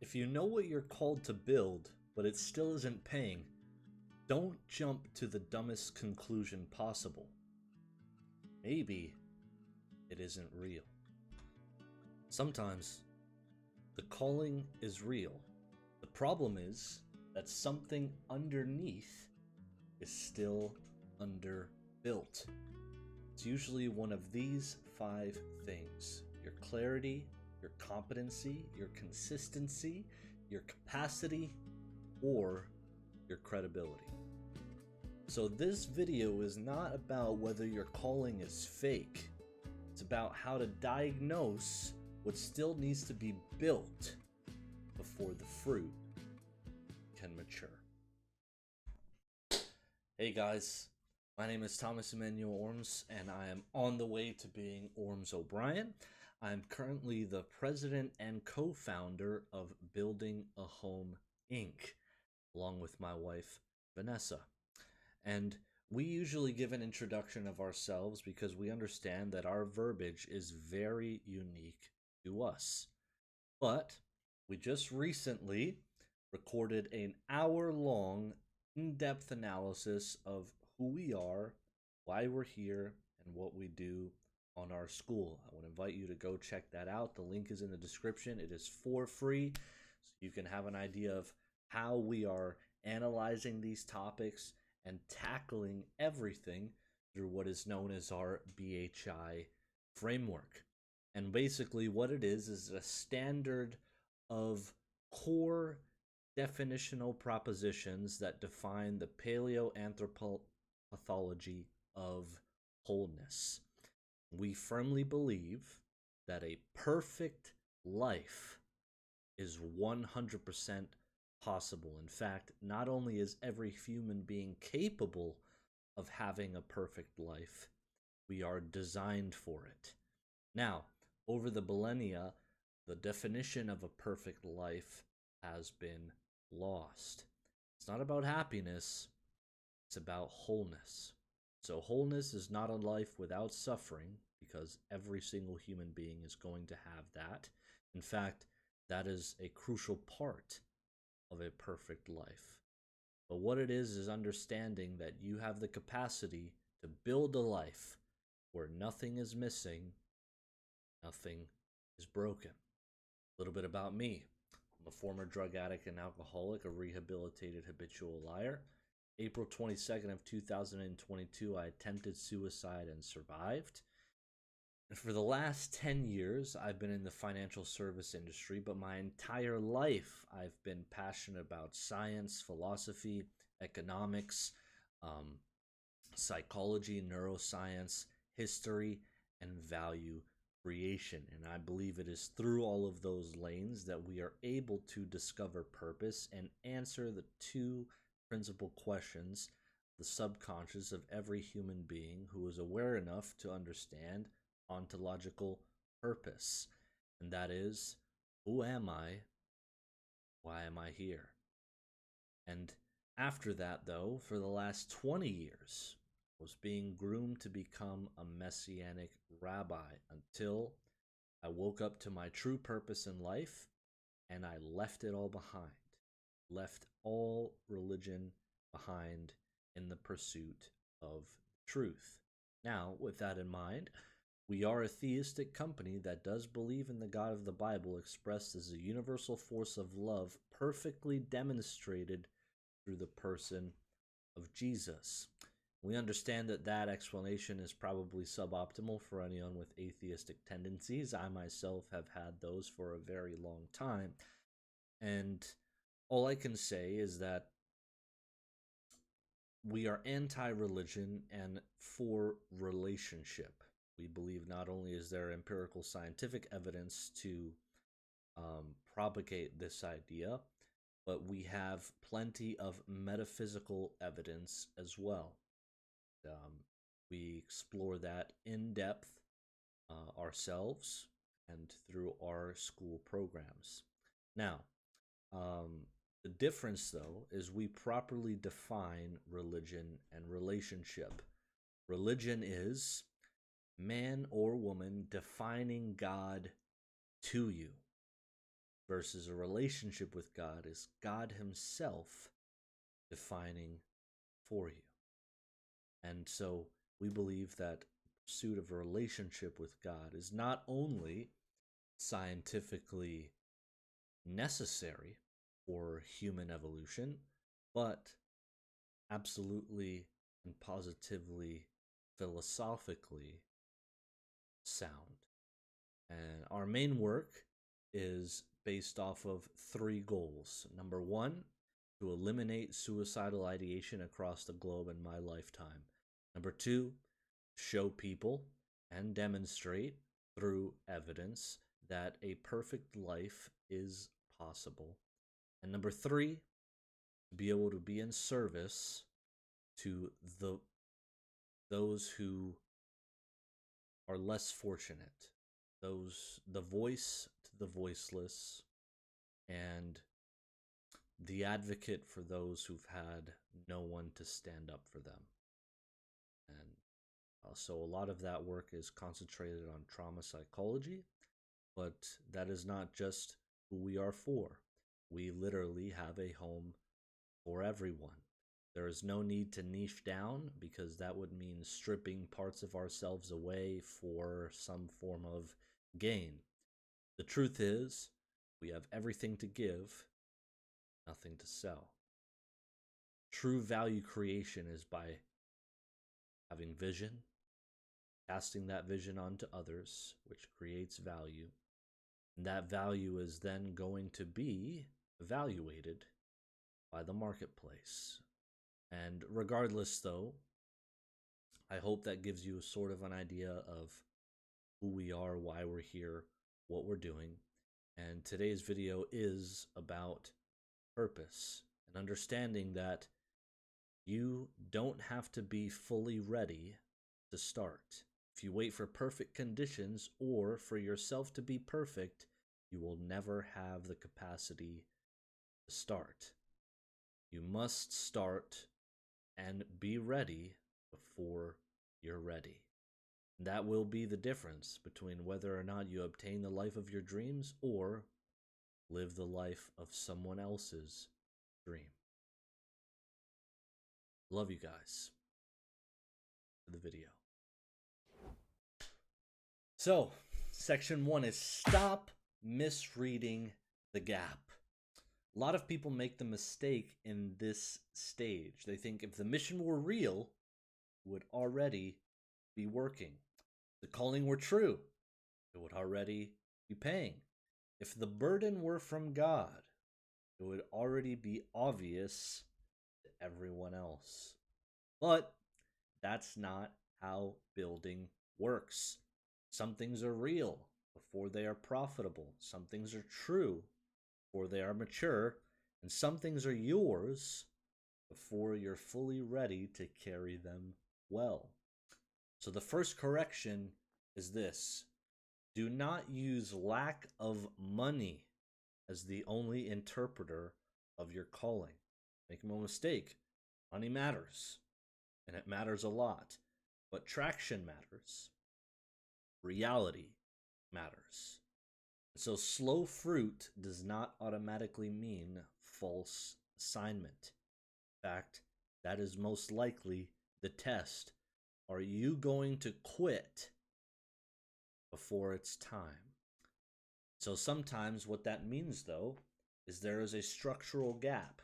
If you know what you're called to build, but it still isn't paying, don't jump to the dumbest conclusion possible. Maybe it isn't real. Sometimes the calling is real. The problem is that something underneath is still underbuilt. It's usually one of these 5 things: your clarity, your competency, your consistency, your capacity, or your credibility. So this video is not about whether your calling is fake. It's about how to diagnose what still needs to be built before the fruit can mature. Hey guys, my name is Thomas Emmanuel Orms, and I am on the way to being Orms O'Brien. I'm currently the president and co-founder of Building a Home Inc., along with my wife, Vanessa. And we usually give an introduction of ourselves because we understand that our verbiage is very unique to us. But we just recently recorded an hour-long in-depth analysis of who we are, why we're here, and what we do on our school. I would invite you to go check that out. The link is in the description. It is for free, so you can have an idea of how we are analyzing these topics and tackling everything through what is known as our BHI framework. And basically what it is a standard of core definitional propositions that define the paleoanthropathology of wholeness. We firmly believe that a perfect life is 100% possible. In fact, not only is every human being capable of having a perfect life, we are designed for it. Now, over the millennia, the definition of a perfect life has been lost. It's not about happiness, it's about wholeness. So wholeness is not a life without suffering, because every single human being is going to have that. In fact, that is a crucial part of a perfect life. But what it is understanding that you have the capacity to build a life where nothing is missing, nothing is broken. A little bit about me. I'm a former drug addict and alcoholic, a rehabilitated habitual liar. April 22nd of 2022, I attempted suicide and survived. And for the last 10 years, I've been in the financial service industry, but my entire life, I've been passionate about science, philosophy, economics, psychology, neuroscience, history, and value creation. And I believe it is through all of those lanes that we are able to discover purpose and answer the 2 principal questions, the subconscious of every human being who is aware enough to understand ontological purpose. And that is, who am I? Why am I here? And after that, though, for the last 20 years, I was being groomed to become a messianic rabbi until I woke up to my true purpose in life and I left it all behind. Left all religion behind in the pursuit of truth. Now, with that in mind, we are a theistic company that does believe in the God of the Bible expressed as a universal force of love perfectly demonstrated through the person of Jesus. We understand that that explanation is probably suboptimal for anyone with atheistic tendencies. I myself have had those for a very long time. And all I can say is that we are anti-religion and for relationship. We believe not only is there empirical scientific evidence to propagate this idea, but we have plenty of metaphysical evidence as well. We explore that in depth ourselves and through our school programs. Now, the difference, though, is we properly define religion and relationship. Religion is man or woman defining God to you. versus a relationship with God is God Himself defining for you. And so we believe that pursuit of a relationship with God is not only scientifically necessary for human evolution, but absolutely and positively philosophically sound. And our main work is based off of 3 goals. Number 1, to eliminate suicidal ideation across the globe in my lifetime. Number 2, show people and demonstrate through evidence that a perfect life is possible. And number 3, to be able to be in service to those who are less fortunate, the voice to the voiceless, and the advocate for those who've had no one to stand up for them. And so a lot of that work is concentrated on trauma psychology, but that is not just who we are for. We literally have a home for everyone. There is no need to niche down, because that would mean stripping parts of ourselves away for some form of gain. The truth is, we have everything to give, nothing to sell. True value creation is by having vision, casting that vision onto others, which creates value. And that value is then going to be evaluated by the marketplace. And regardless, though, I hope that gives you sort of an idea of who we are, why we're here, what we're doing. And today's video is about purpose and understanding that you don't have to be fully ready to start. If you wait for perfect conditions or for yourself to be perfect, you will never have the capacity to start. You must start and be ready before you're ready. And that will be the difference between whether or not you obtain the life of your dreams or live the life of someone else's dream. Love you guys. For the video. So, section 1 is stop misreading the gap. A lot of people make the mistake in this stage. They think if the mission were real, it would already be working. If the calling were true, it would already be paying. If the burden were from God, it would already be obvious to everyone else. But that's not how building works. Some things are real before they are profitable. Some things are true before they are mature. And some things are yours before you're fully ready to carry them well. So the first correction is this: do not use lack of money as the only interpreter of your calling. Make no mistake, money matters, and it matters a lot, but traction matters. Reality matters. So slow fruit does not automatically mean false assignment. In fact, that is most likely the test. Are you going to quit before it's time? So sometimes what that means, though, is there is a structural gap.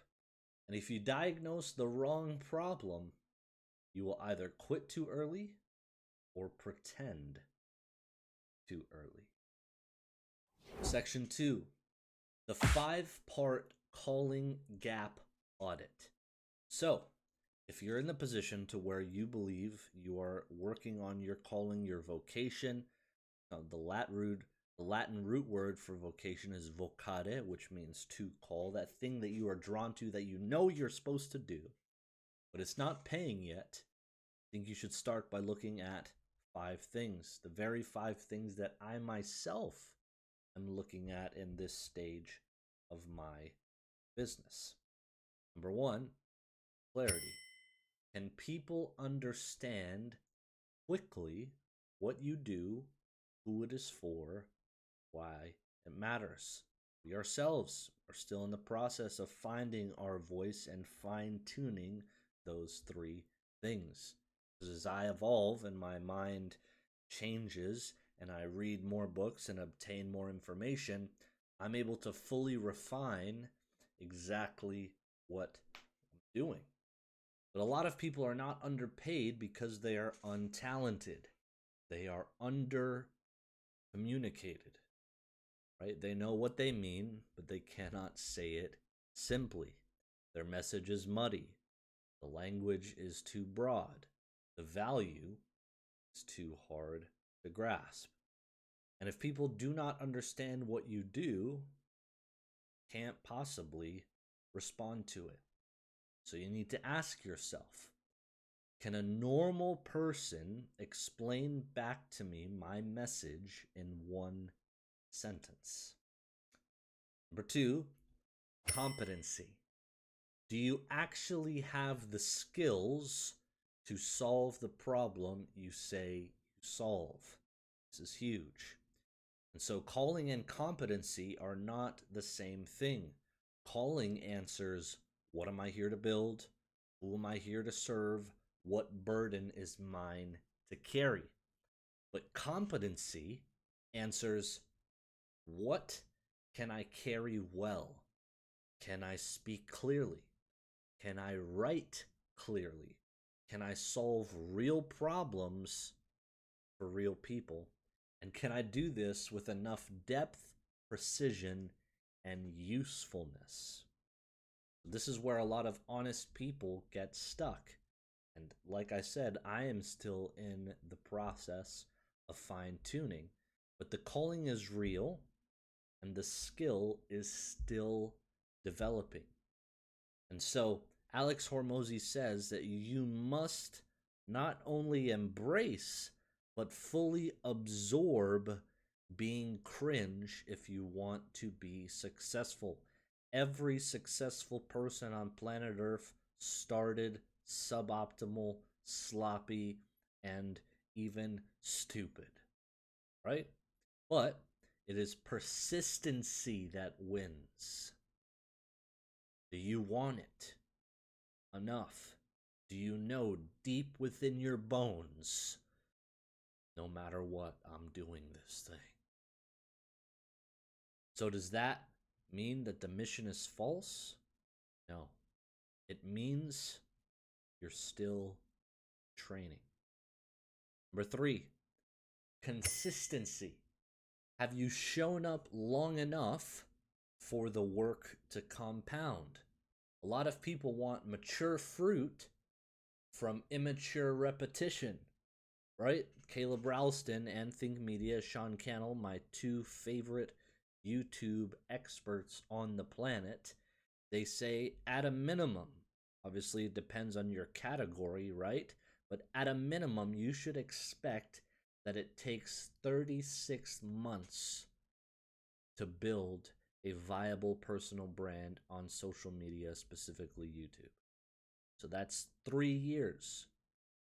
And if you diagnose the wrong problem, you will either quit too early or pretend too early. Section 2, the 5-part Calling Gap Audit. So, if you're in the position to where you believe you are working on your calling, your vocation, the Latin root word for vocation is vocare, which means to call, that thing that you are drawn to, that you know you're supposed to do, but it's not paying yet, I think you should start by looking at 5 things, the very 5 things that I myself am looking at in this stage of my business. Number 1, clarity. Can people understand quickly what you do, who it is for, why it matters? We ourselves are still in the process of finding our voice and fine tuning those three things. As I evolve and my mind changes and I read more books and obtain more information, I'm able to fully refine exactly what I'm doing. But a lot of people are not underpaid because they are untalented. They are under communicated, right? They know what they mean, but they cannot say it simply. Their message is muddy. The language is too broad. The value is too hard to grasp. And if people do not understand what you do, can't possibly respond to it. So you need to ask yourself, can a normal person explain back to me my message in one sentence? Number two, competency. Do you actually have the skills to solve the problem you say you solve? This is huge. And so calling and competency are not the same thing. Calling answers, what am I here to build? Who am I here to serve? What burden is mine to carry? But competency answers, what can I carry well? Can I speak clearly? Can I write clearly? Can I solve real problems for real people? And can I do this with enough depth, precision, and usefulness? This is where a lot of honest people get stuck. And like I said, I am still in the process of fine tuning, but the calling is real and the skill is still developing. And so Alex Hormozy says that you must not only embrace, but fully absorb being cringe if you want to be successful. Every successful person on planet Earth started suboptimal, sloppy, and even stupid, right? But it is persistency that wins. Do you want it enough? Do you know deep within your bones, no matter what, I'm doing this thing? So does that mean that the mission is false? No. It means you're still training. Number three, consistency. Have you shown up long enough for the work to compound? A lot of people want mature fruit from immature repetition, right? Caleb Ralston and Think Media, Sean Cannell, my two favorite YouTube experts on the planet, they say at a minimum, obviously it depends on your category, right? But at a minimum, you should expect that it takes 36 months to build a viable personal brand on social media, specifically YouTube. So that's 3 years.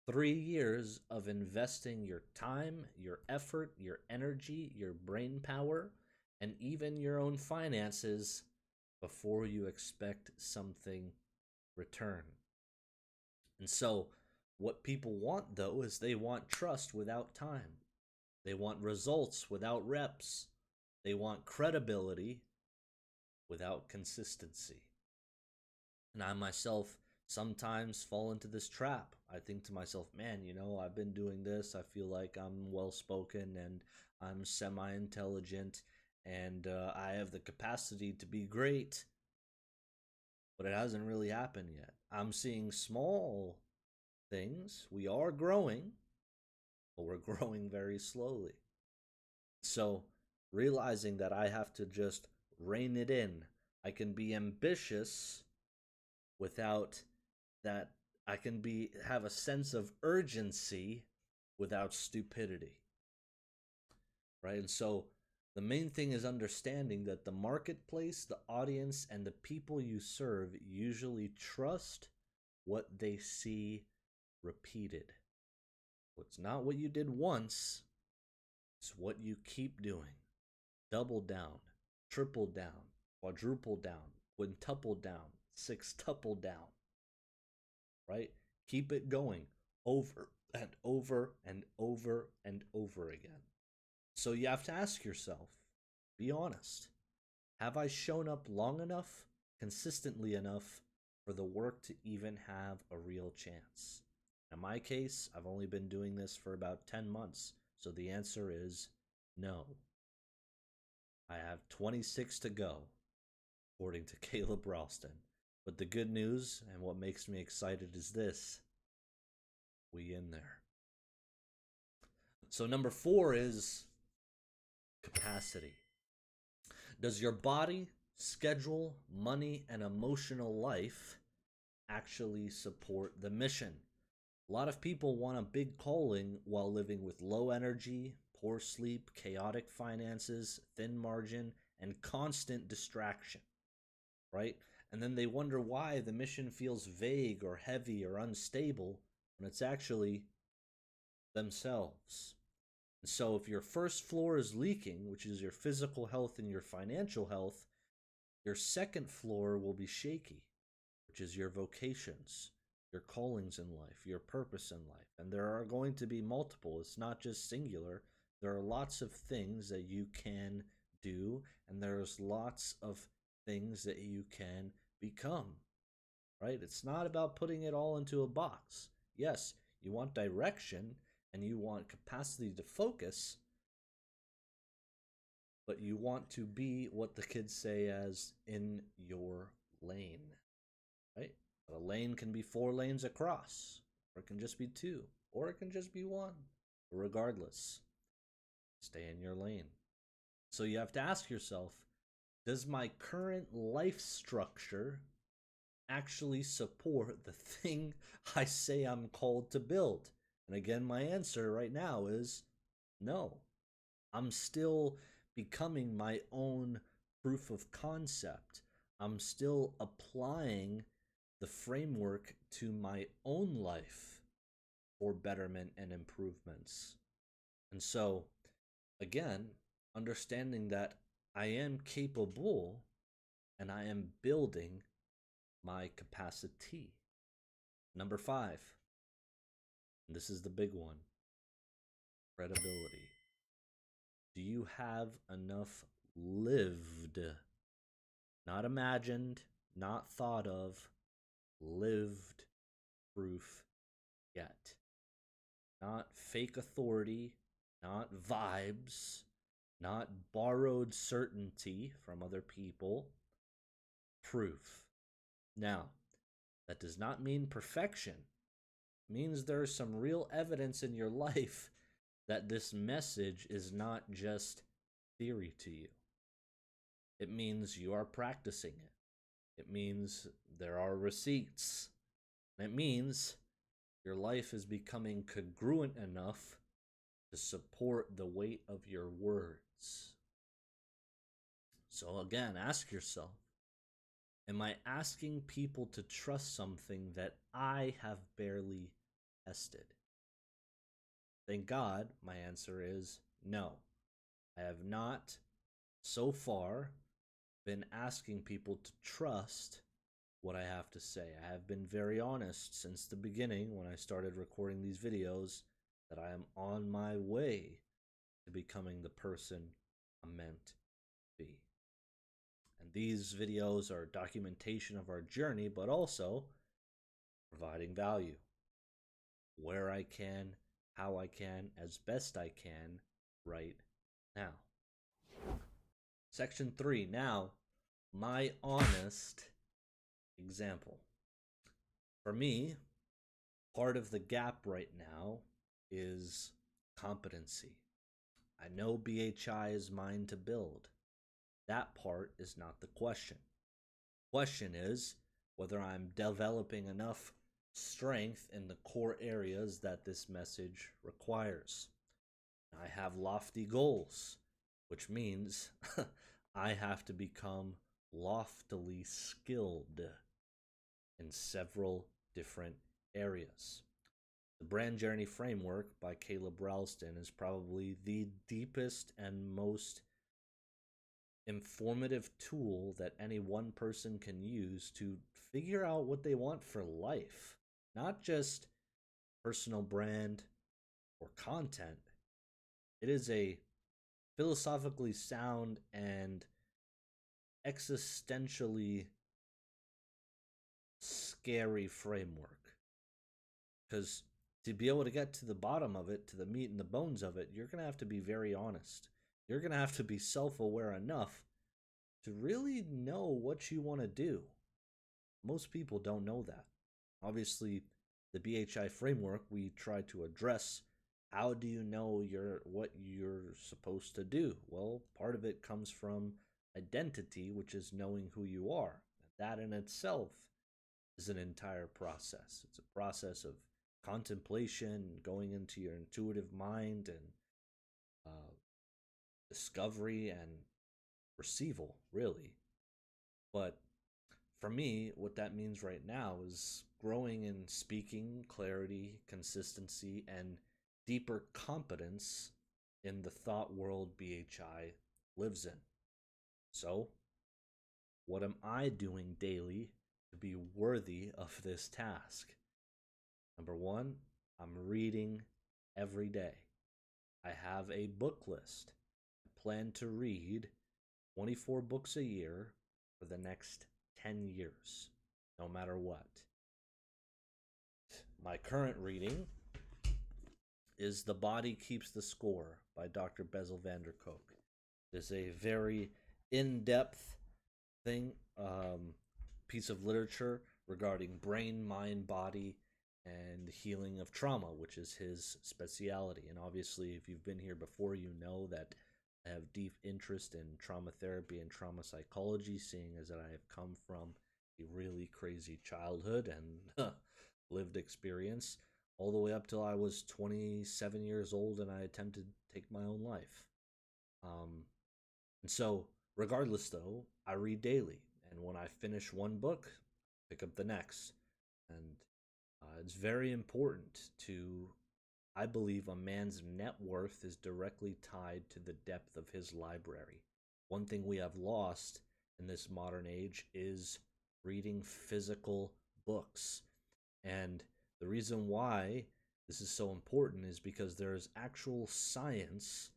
3 years of investing your time, your effort, your energy, your brain power, and even your own finances before you expect something return. And so what people want, though, is they want trust without time. They want results without reps. They want credibility without consistency. And I myself sometimes fall into this trap. I think to myself, man, I've been doing this. I feel like I'm well spoken and I'm semi intelligent and I have the capacity to be great. But it hasn't really happened yet. I'm seeing small things. We are growing, but we're growing very slowly. So realizing that I have to just rein it in. I can be ambitious without that. I can have a sense of urgency without stupidity. Right? And so the main thing is understanding that the marketplace, the audience, and the people you serve usually trust what they see repeated. It's not what you did once, it's what you keep doing. Double down. triple down, quadruple down, quintuple down, sextuple down, right? Keep it going over and over and over and over again. So you have to ask yourself, be honest. Have I shown up long enough, consistently enough for the work to even have a real chance? In my case, I've only been doing this for about 10 months, so the answer is no. I have 26 to go, according to Caleb Ralston. But the good news, and what makes me excited, is this: we in there. So number 4 is capacity. Does your body, schedule, money, and emotional life actually support the mission? A lot of people want a big calling while living with low energy, poor sleep, chaotic finances, thin margin, and constant distraction, right? And then they wonder why the mission feels vague or heavy or unstable when it's actually themselves. And so if your first floor is leaking, which is your physical health and your financial health, your second floor will be shaky, which is your vocations, your callings in life, your purpose in life. And there are going to be multiple. It's not just singular. There are lots of things that you can do, and there's lots of things that you can become, right? It's not about putting it all into a box. Yes, you want direction and you want capacity to focus, but you want to be what the kids say as in your lane, right? But a lane can be 4 lanes across, or it can just be 2, or it can just be 1. Regardless, stay in your lane. So you have to ask yourself, does my current life structure actually support the thing I say I'm called to build? And again, my answer right now is no. I'm still becoming my own proof of concept. I'm still applying the framework to my own life for betterment and improvements. And so, again, understanding that I am capable and I am building my capacity. Number 5, and this is the big one: credibility. Do you have enough lived, not imagined, not thought of, lived proof yet? Not fake authority, not vibes, not borrowed certainty from other people. Proof. Now, that does not mean perfection. It means there's some real evidence in your life that this message is not just theory to you. It means you are practicing it. It means there are receipts. And it means your life is becoming congruent enough to support the weight of your words. So again, ask yourself, am I asking people to trust something that I have barely tested? Thank God, my answer is no. I have not so far been asking people to trust what I have to say. I have been very honest since the beginning when I started recording these videos that I am on my way to becoming the person I'm meant to be. And these videos are documentation of our journey, but also providing value where I can, how I can, as best I can right now. Section 3, now, my honest example. For me, part of the gap right now is competency. I know BHI is mine to build. That part is not the question. Question is whether I'm developing enough strength in the core areas that this message requires. I have lofty goals, which means I have to become loftily skilled in several different areas. The Brand Journey Framework by Caleb Ralston is probably the deepest and most informative tool that any one person can use to figure out what they want for life, not just personal brand or content. It is a philosophically sound and existentially scary framework. Because to be able to get to the bottom of it, to the meat and the bones of it, you're going to have to be very honest. You're going to have to be self aware enough to really know what you want to do. Most people don't know that. Obviously, the BHI framework, we try to address how do you know what you're supposed to do? Well, part of it comes from identity, which is knowing who you are. That in itself is an entire process. It's a process of contemplation, going into your intuitive mind, and uh, discovery and receival, really. But for me, what that means right now is growing in speaking, clarity, consistency, and deeper competence in the thought world BHI lives in. So, what am I doing daily to be worthy of this task? Number one, I'm reading every day. I have a book list. I plan to read 24 books a year for the next 10 years, no matter what. My current reading is The Body Keeps the Score by Dr. Bessel van der Kolk. It's a very in-depth thing, piece of literature regarding brain, mind, body, and healing of trauma, which is his speciality. And obviously, if you've been here before, you know that I have deep interest in trauma therapy and trauma psychology, seeing as that I have come from a really crazy childhood and lived experience all the way up till I was 27 years old and I attempted to take my own life. Um, and so, regardless, though, I read daily. And when I finish one book, pick up the next. And it's very important to, I believe, a man's net worth is directly tied to the depth of his library. One thing we have lost in this modern age is reading physical books. And the reason why this is so important is because there is actual science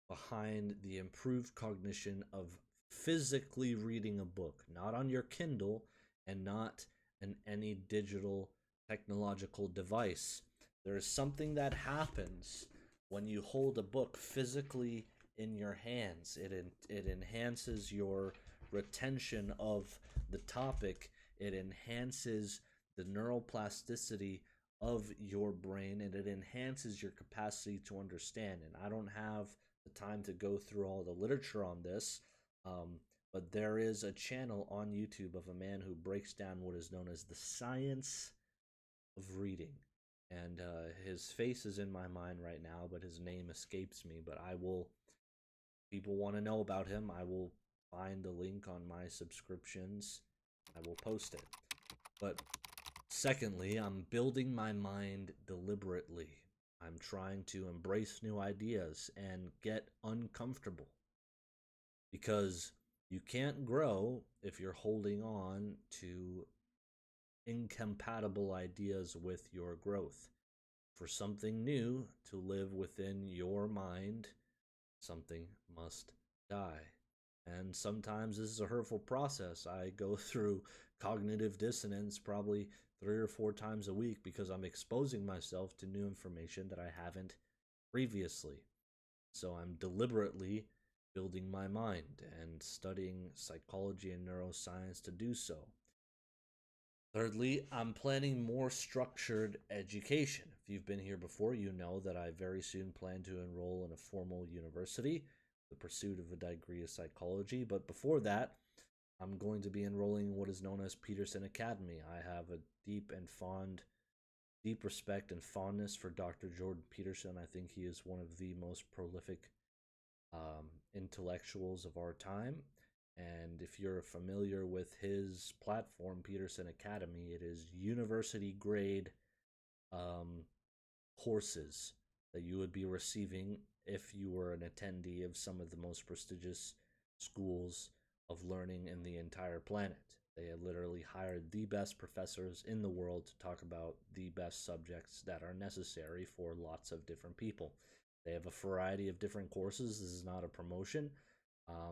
behind the improved cognition of physically reading a book, not on your Kindle and not in any digital technological device. There is something that happens when you hold a book physically in your hands. It enhances your retention of the topic. It enhances the neuroplasticity of your brain, and it enhances your capacity to understand. And I don't have the time to go through all the literature on this, but there is a channel on YouTube of a man who breaks down what is known as the science of reading. And his face is in my mind right now, but his name escapes me. But I will, people want to know about him, I will find the link on my subscriptions. I will post it. But secondly, I'm building my mind deliberately. I'm trying to embrace new ideas and get uncomfortable. Because you can't grow if you're holding on to incompatible ideas with your growth. For something new to live within your mind, something must die. And sometimes this is a hurtful process. I go through cognitive dissonance probably 3 or 4 times a week because I'm exposing myself to new information that I haven't previously. So I'm deliberately building my mind and studying psychology and neuroscience to do so. Thirdly, I'm planning more structured education. If you've been here before, you know that I very soon plan to enroll in a formal university, the pursuit of a degree of psychology. But before that, I'm going to be enrolling in what is known as Peterson Academy. I have a deep respect and fondness for Dr. Jordan Peterson. I think he is one of the most prolific intellectuals of our time. And if you're familiar with his platform, Peterson Academy, it is university grade courses that you would be receiving if you were an attendee of some of the most prestigious schools of learning in the entire planet. They had literally hired the best professors in the world to talk about the best subjects that are necessary for lots of different people. They have a variety of different courses. This is not a promotion,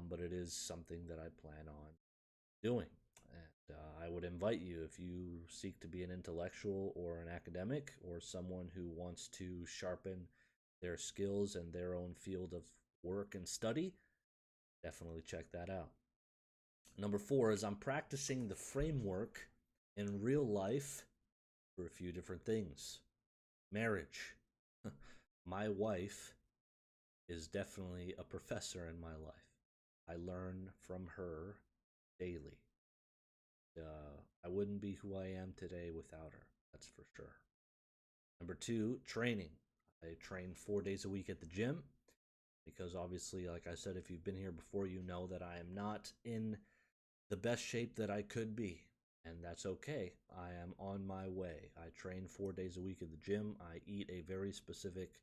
but it is something that I plan on doing. And I would invite you, if you seek to be an intellectual or an academic or someone who wants to sharpen their skills and their own field of work and study, definitely check that out. Number 4 is I'm practicing the framework in real life for a few different things. Marriage. My wife is definitely a professor in my life. I learn from her daily. I wouldn't be who I am today without her. That's for sure. Number 2, training. I train 4 days a week at the gym because obviously, like I said, if you've been here before, you know that I am not in the best shape that I could be. And that's okay. I am on my way. I train 4 days a week at the gym. I eat a very specific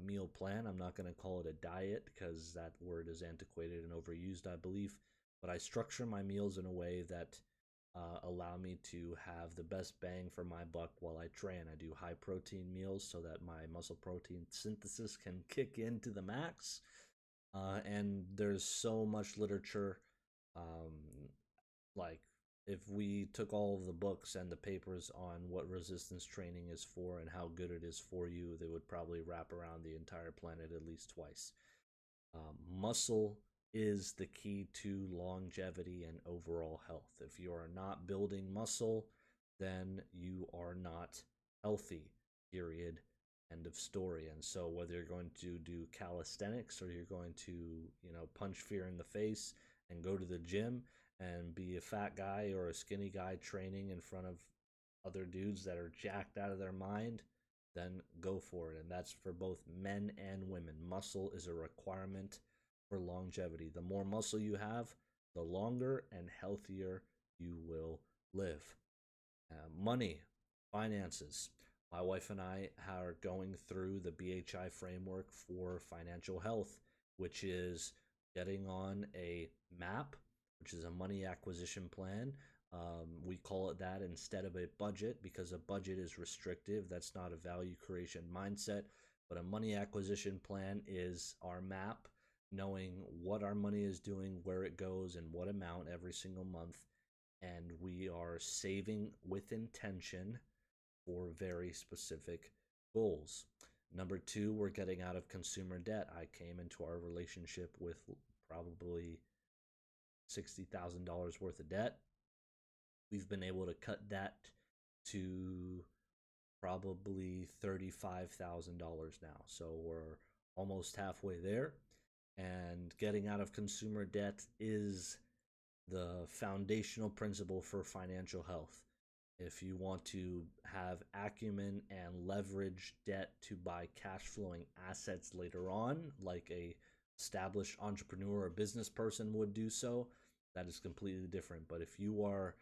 meal plan. I'm not going to call it a diet because that word is antiquated and overused, I believe. But I structure my meals in a way that allow me to have the best bang for my buck while I train. I do high protein meals so that my muscle protein synthesis can kick into the max. And there's so much literature. Like, if we took all of the books and the papers on what resistance training is for and how good it is for you, they would probably wrap around the entire planet at least twice. Muscle is the key to longevity and overall health. If you are not building muscle, then you are not healthy, period. End of story. And so whether you're going to do calisthenics or you're going to, punch fear in the face and go to the gym and be a fat guy or a skinny guy training in front of other dudes that are jacked out of their mind, then go for it. And that's for both men and women. Muscle is a requirement for longevity. The more muscle you have, the longer and healthier you will live. Money, finances. My wife and I are going through the BHI framework for financial health, which is getting on a MAP, which is a money acquisition plan. We call it that instead of a budget because a budget is restrictive. That's not a value creation mindset. But a money acquisition plan is our map, knowing what our money is doing, where it goes, and what amount every single month. And we are saving with intention for very specific goals. Number 2, we're getting out of consumer debt. I came into our relationship with probably $60,000 worth of debt. We've been able to cut that to probably $35,000 now. So we're almost halfway there. And getting out of consumer debt is the foundational principle for financial health. If you want to have acumen and leverage debt to buy cash flowing assets later on, like a established entrepreneur or business person would do so, that is completely different. But if you are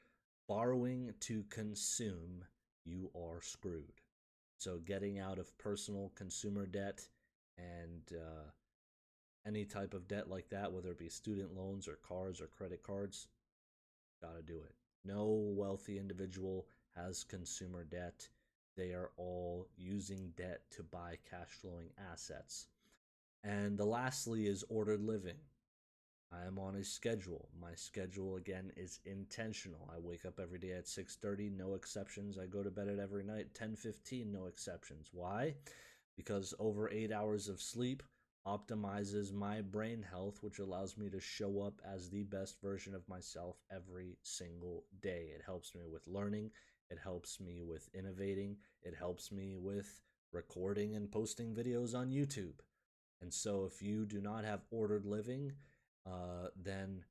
borrowing to consume, you are screwed. So getting out of personal consumer debt and any type of debt like that, whether it be student loans or cars or credit cards, gotta do it. No wealthy individual has consumer debt. They are all using debt to buy cash flowing assets. And the lastly is ordered living. I am on a schedule. My schedule again is intentional. I wake up every day at 6:30, no exceptions. I go to bed at every night 10:15, no exceptions. Why? Because over 8 hours of sleep optimizes my brain health, which allows me to show up as the best version of myself every single day. It helps me with learning. It helps me with innovating. It helps me with recording and posting videos on YouTube. And so if you do not have ordered living, then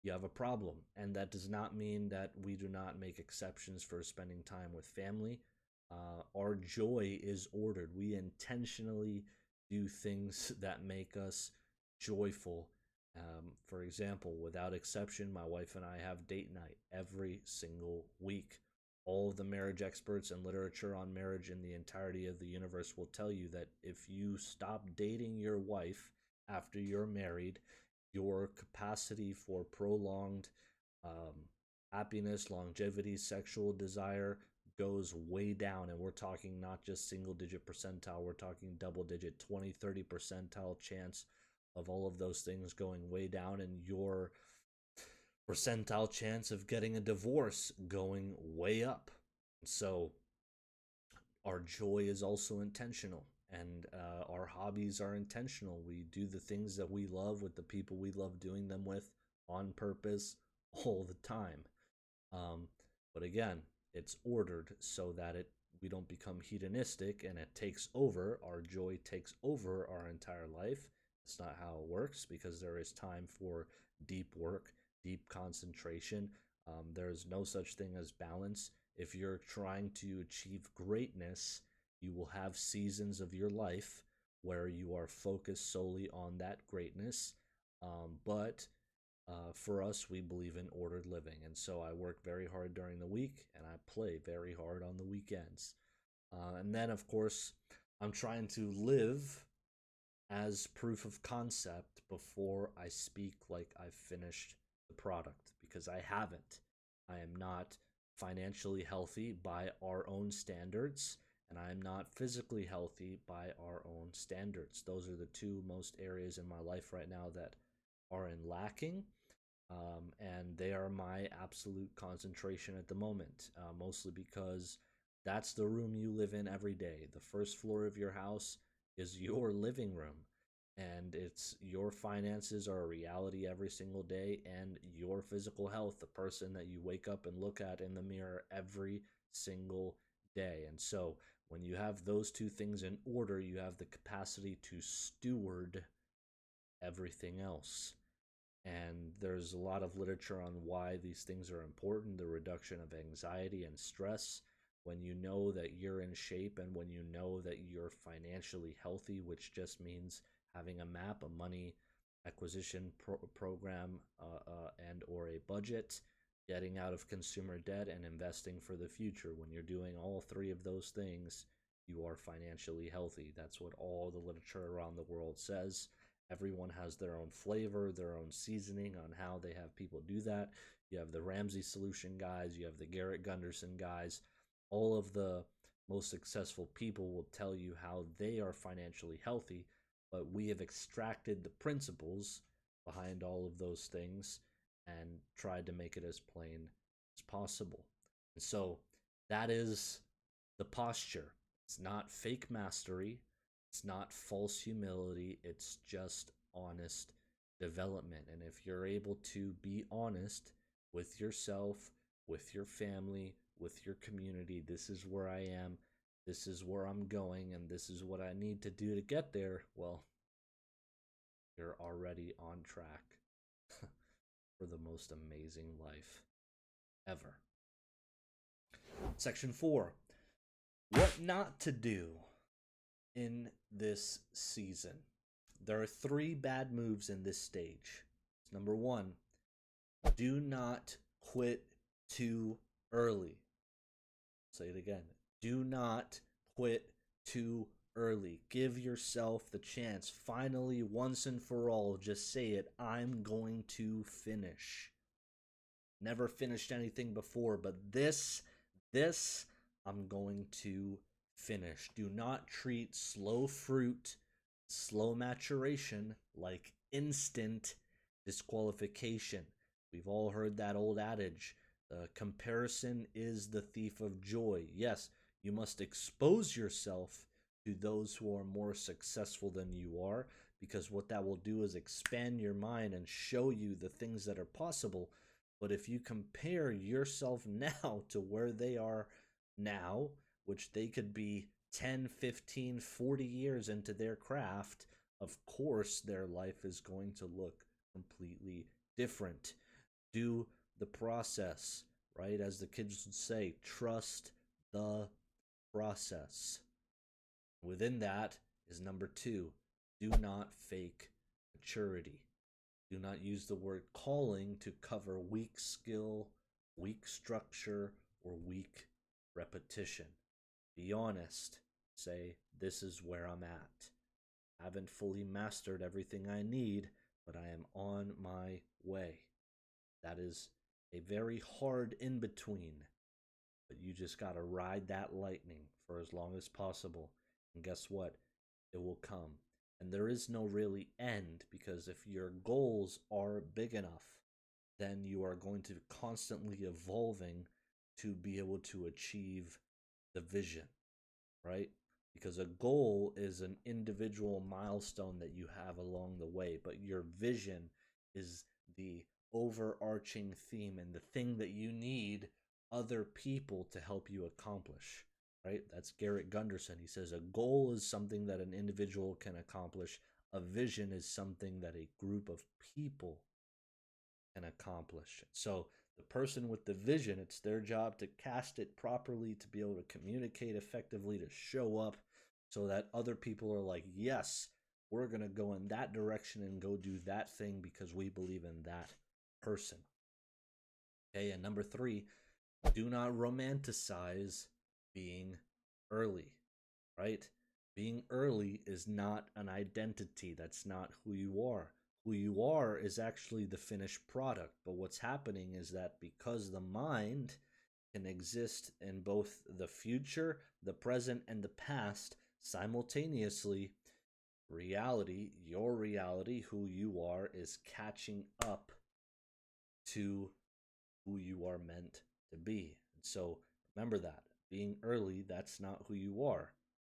you have a problem. And that does not mean that we do not make exceptions for spending time with family. Our joy is ordered. We intentionally do things that make us joyful. For example, without exception, my wife and I have date night every single week. All of the marriage experts and literature on marriage in the entirety of the universe will tell you that if you stop dating your wife after you're married, your capacity for prolonged um, happiness, longevity, sexual desire goes way down. And we're talking not just single digit percentile, we're talking double digit, 20, 30 percentile chance of all of those things going way down, and your percentile chance of getting a divorce going way up. So our joy is also intentional, and our hobbies are intentional. We do the things that we love with the people we love doing them with on purpose all the time. um, but again, it's ordered so that it we don't become hedonistic and it takes over. Our joy takes over our entire life. It's not how it works, because there is time for deep work, deep concentration. There's no such thing as balance. If you're trying to achieve greatness, you will have seasons of your life where you are focused solely on that greatness. But For us, we believe in ordered living. And so I work very hard during the week and I play very hard on the weekends. And then, of course, I'm trying to live as proof of concept before I speak like I've finished the product, because I haven't. I am not financially healthy by our own standards, and I am not physically healthy by our own standards. Those are the two most areas in my life right now that are in lacking. And they are my absolute concentration at the moment, mostly because that's the room you live in every day. The first floor of your house is your living room, and it's your finances are a reality every single day, and your physical health, the person that you wake up and look at in the mirror every single day. And so, when you have those two things in order, you have the capacity to steward everything else. And there's a lot of literature on why these things are important: the reduction of anxiety and stress. When you know that you're in shape and when you know that you're financially healthy, which just means having a map, a money acquisition program, and or a budget, getting out of consumer debt, and investing for the future. When you're doing all three of those things, you are financially healthy. That's what all the literature around the world says. Everyone has their own flavor, their own seasoning on how they have people do that. You have the Ramsey Solution guys, you have the Garrett Gunderson guys. All of the most successful people will tell you how they are financially healthy, but we have extracted the principles behind all of those things and tried to make it as plain as possible. And so that is the posture. It's not fake mastery. It's not false humility. It's just honest development. And if you're able to be honest with yourself, with your family, with your community, this is where I am, this is where I'm going, and this is what I need to do to get there, well, you're already on track for the most amazing life ever. Section 4: what not to do in this season. There are 3 bad moves in this stage. Number 1, do not quit too early. Say it again. Do not quit too early. Give yourself the chance. Finally, once and for all, just say it. I'm going to finish. Never finished anything before, but this, I'm going to finish. Do not treat slow fruit, slow maturation like instant disqualification. We've all heard that old adage: comparison is the thief of joy. Yes, you must expose yourself to those who are more successful than you are, because what that will do is expand your mind and show you the things that are possible. But if you compare yourself now to where they are now, which they could be 10, 15, 40 years into their craft, of course their life is going to look completely different. Do the process, right? As the kids would say, trust the process. Within that is number 2, do not fake maturity. Do not use the word calling to cover weak skill, weak structure, or weak repetition. Be honest. Say, this is where I'm at. I haven't fully mastered everything I need, but I am on my way. That is a very hard in between, but you just got to ride that lightning for as long as possible. And guess what? It will come. And there is no really end, because if your goals are big enough, then you are going to constantly evolving to be able to achieve the vision, right? Because a goal is an individual milestone that you have along the way, but your vision is the overarching theme and the thing that you need other people to help you accomplish, right? That's Garrett Gunderson. He says a goal is something that an individual can accomplish, a vision is something that a group of people can accomplish. So the person with the vision, it's their job to cast it properly, to be able to communicate effectively, to show up so that other people are like, yes, we're going to go in that direction and go do that thing because we believe in that person. Okay, and number 3, do not romanticize being early, right? Being early is not an identity. That's not who you are. Who you are is actually the finished product. But what's happening is that because the mind can exist in both the future, the present, and the past simultaneously, reality, your reality, who you are, is catching up to who you are meant to be. And so remember that. Being early, that's not who you are.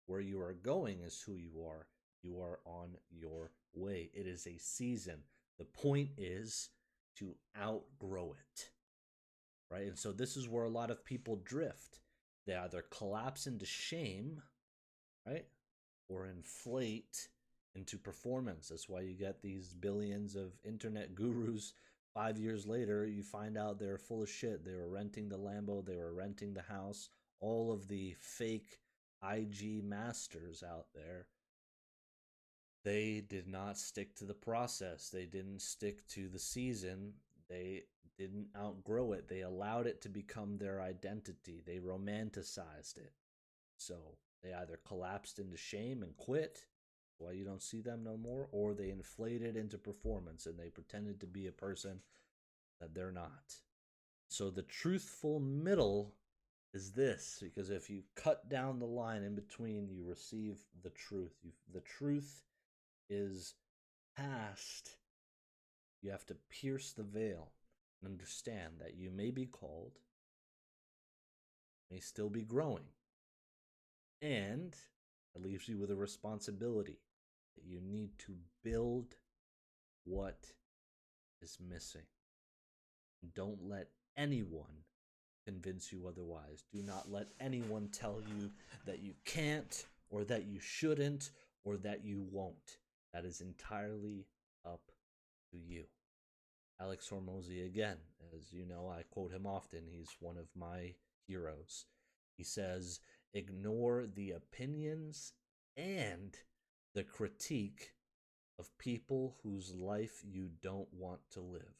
Where you are going is who you are. You are on your way. It is a season. The point is to outgrow it, right? And so this is where a lot of people drift. They either collapse into shame, right? Or inflate into performance. That's why you get these billions of internet gurus. 5 years later, you find out they're full of shit. They were renting the Lambo, they were renting the house. All of the fake IG masters out there, they did not stick to the process. They didn't stick to the season. They didn't outgrow it. They allowed it to become their identity. They romanticized it. So they either collapsed into shame and quit, why you don't see them no more, or they inflated into performance and they pretended to be a person that they're not. So the truthful middle is this, because if you cut down the line in between, you receive the truth. The truth is past. You have to pierce the veil and understand that you may be called, may still be growing, and it leaves you with a responsibility that you need to build what is missing. Don't let anyone convince you otherwise. Do not let anyone tell you that you can't, or that you shouldn't, or that you won't. That is entirely up to you. Alex Hormozy, again, as you know, I quote him often. He's one of my heroes. He says, ignore the opinions and the critique of people whose life you don't want to live.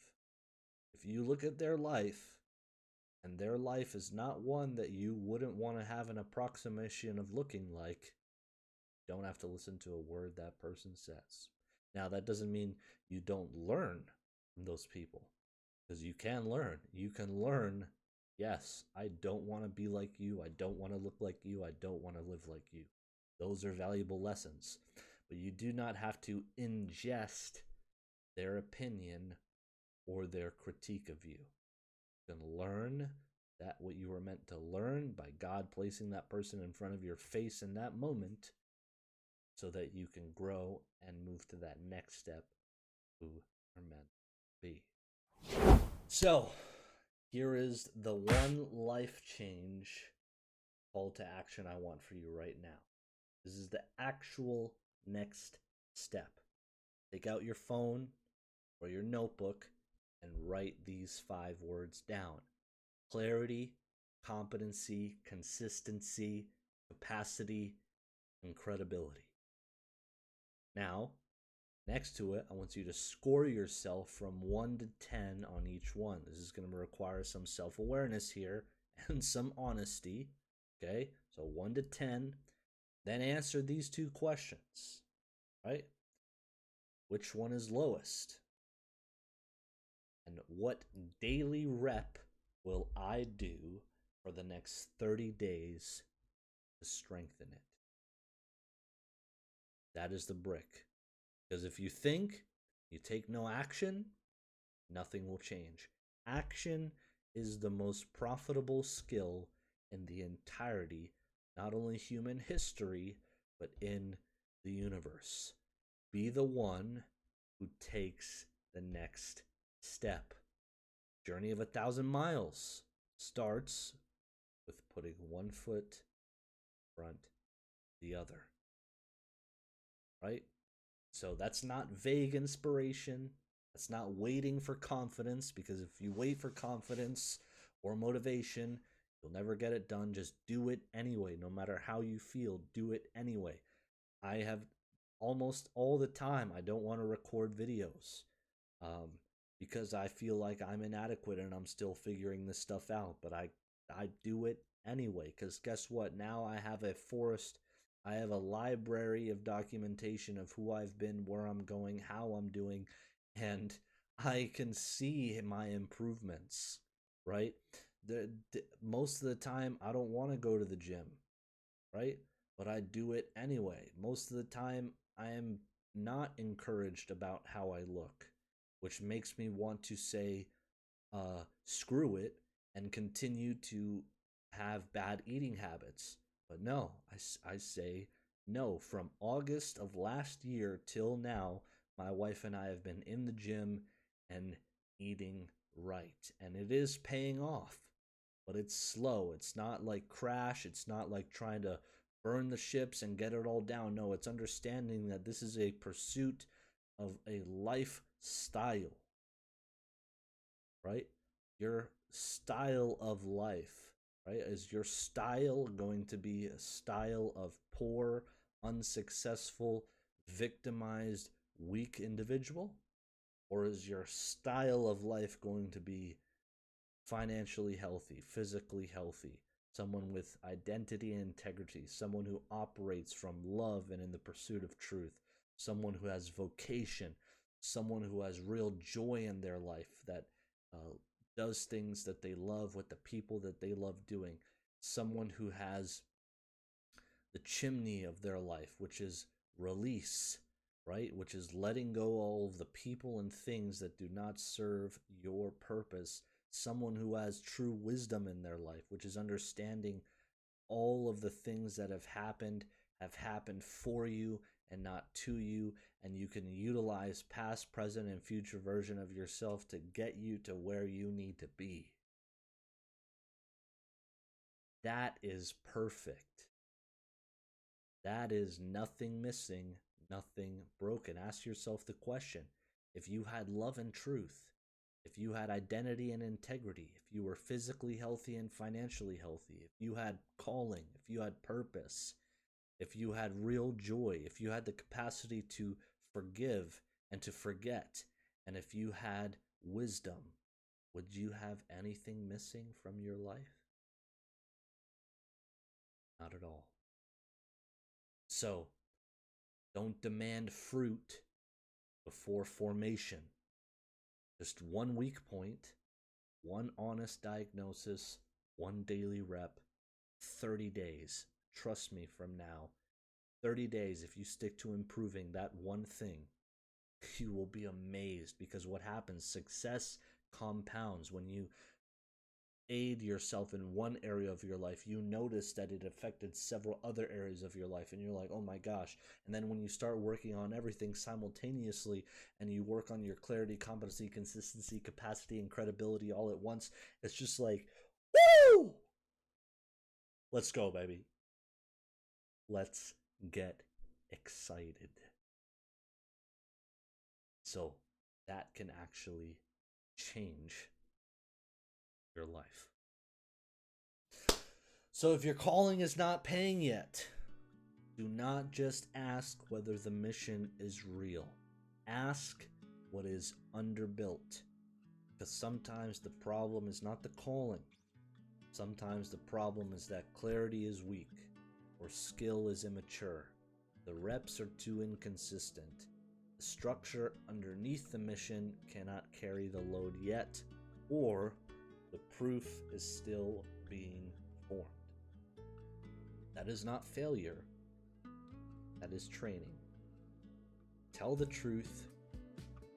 If you look at their life, and their life is not one that you wouldn't want to have an approximation of looking like, you don't have to listen to a word that person says. Now, that doesn't mean you don't learn from those people, because you can learn. You can learn, yes, I don't want to be like you. I don't want to look like you. I don't want to live like you. Those are valuable lessons. But you do not have to ingest their opinion or their critique of you. You can learn that what you were meant to learn by God placing that person in front of your face in that moment, so that you can grow and move to that next step who are meant to be. So, here is the one life change call to action I want for you right now. This is the actual next step. Take out your phone or your notebook and write these 5 words down: clarity, competency, consistency, capacity, and credibility. Now, next to it, I want you to score yourself from 1 to 10 on each one. This is going to require some self-awareness here and some honesty. Okay, so 1 to 10. Then answer these 2 questions, right? which one is lowest? And what daily rep will I do for the next 30 days to strengthen it? That is the brick. Because if you think, you take no action, nothing will change. Action is the most profitable skill in the entirety, not only human history, but in the universe. Be the one who takes the next step. Journey of 1,000 miles starts with putting one foot in front of the other. Right? So that's not vague inspiration. That's not waiting for confidence, because if you wait for confidence or motivation, you'll never get it done. Just do it anyway. No matter how you feel, do it anyway. I have almost all the time, I don't want to record videos because I feel like I'm inadequate and I'm still figuring this stuff out. But I do it anyway, because guess what? Now I have a forest. I have a library of documentation of who I've been, where I'm going, how I'm doing, and I can see my improvements, right? Most of the time, I don't want to go to the gym, right? But I do it anyway. Most of the time, I am not encouraged about how I look, which makes me want to say, screw it, and continue to have bad eating habits. But no, I say no. From August of last year till now, my wife and I have been in the gym and eating right. And it is paying off, but it's slow. It's not like crash. It's not like trying to burn the ships and get it all down. No, it's understanding that this is a pursuit of a lifestyle, right? Your style of life, right? Is your style going to be a style of poor, unsuccessful, victimized, weak individual? Or is your style of life going to be financially healthy, physically healthy, someone with identity and integrity, someone who operates from love and in the pursuit of truth, someone who has vocation, someone who has real joy in their life, that does things that they love with the people that they love doing, someone who has the chimney of their life, which is release, right? Which is letting go all of the people and things that do not serve your purpose. Someone who has true wisdom in their life, which is understanding all of the things that have happened for you and not to you, and you can utilize past, present, and future version of yourself to get you to where you need to be. That is perfect. That is nothing missing, nothing broken. Ask yourself the question: if you had love and truth, if you had identity and integrity, if you were physically healthy and financially healthy, if you had calling, if you had purpose, if you had real joy, if you had the capacity to forgive and to forget, and if you had wisdom, would you have anything missing from your life? Not at all. So, don't demand fruit before formation. Just one weak point, one honest diagnosis, one daily rep, 30 days. Trust me, from now, 30 days, if you stick to improving that one thing, you will be amazed, because what happens, success compounds. When you aid yourself in one area of your life, you notice that it affected several other areas of your life, and you're like, oh my gosh. And then when you start working on everything simultaneously, and you work on your clarity, competency, consistency, capacity, and credibility all at once, it's just like, woo! Let's go, baby. Let's get excited. So that can actually change your life. So if your calling is not paying yet, do not just ask whether the mission is real. Ask what is underbuilt. Because sometimes the problem is not the calling. Sometimes the problem is that clarity is weak or skill is immature. The reps are too inconsistent. The structure underneath the mission cannot carry the load yet, or the proof is still being formed. That is not failure. That is training. Tell the truth,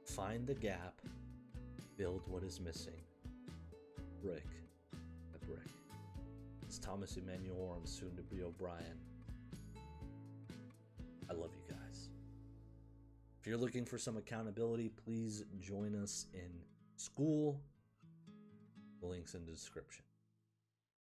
find the gap, build what is missing, brick by brick. It's Thomas Emmanuel, and soon to be O'Brien. I love you guys. If you're looking for some accountability, please join us in Skool. The link's in the description.